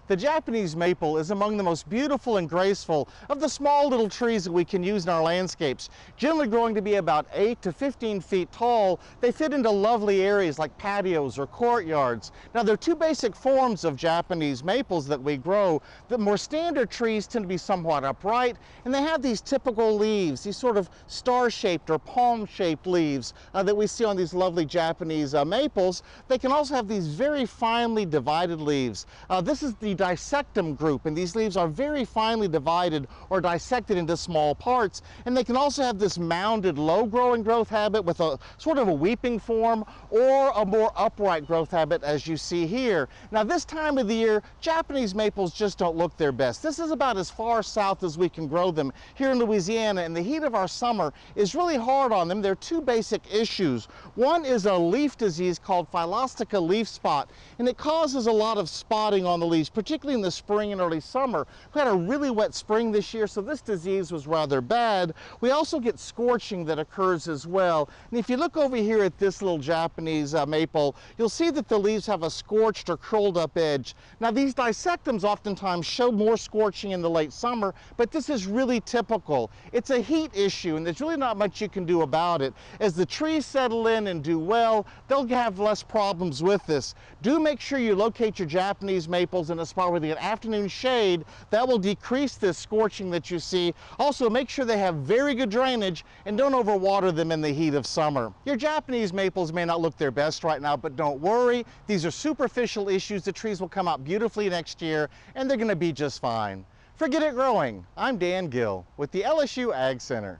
The Japanese maple is among the most beautiful and graceful of the small little trees that we can use in our landscapes. Generally growing to be about 8 to 15 feet tall, they fit into lovely areas like patios or courtyards. Now, there are two basic forms of Japanese maples that we grow. The more standard trees tend to be somewhat upright, and they have these typical leaves, these sort of star-shaped or palm-shaped leaves that we see on these lovely Japanese maples. They can also have these very finely divided leaves. This is the dissectum group, and these leaves are very finely divided or dissected into small parts, and they can also have this mounded low-growing growth habit with a sort of a weeping form, or a more upright growth habit as you see here. Now, this time of the year, Japanese maples just don't look their best. This is about as far south as we can grow them here in Louisiana, and the heat of our summer is really hard on them. There are two basic issues. One is a leaf disease called Phylostica leaf spot, and it causes a lot of spotting on the leaves, particularly in the spring and early summer. We had a really wet spring this year, so this disease was rather bad. We also get scorching that occurs as well. And if you look over here at this little Japanese maple, you'll see that the leaves have a scorched or curled up edge. Now, these dissectums oftentimes show more scorching in the late summer, but this is really typical. It's a heat issue, and there's really not much you can do about it. As the trees settle in and do well, they'll have less problems with this. Do make sure you locate your Japanese maples in a spot where they get afternoon shade. That will decrease this scorching that you see. Also, make sure they have very good drainage and don't overwater them in the heat of summer. Your Japanese maples may not look their best right now, but don't worry. These are superficial issues. The trees will come out beautifully next year, and they're going to be just fine. For Get It Growing, I'm Dan Gill with the LSU Ag Center.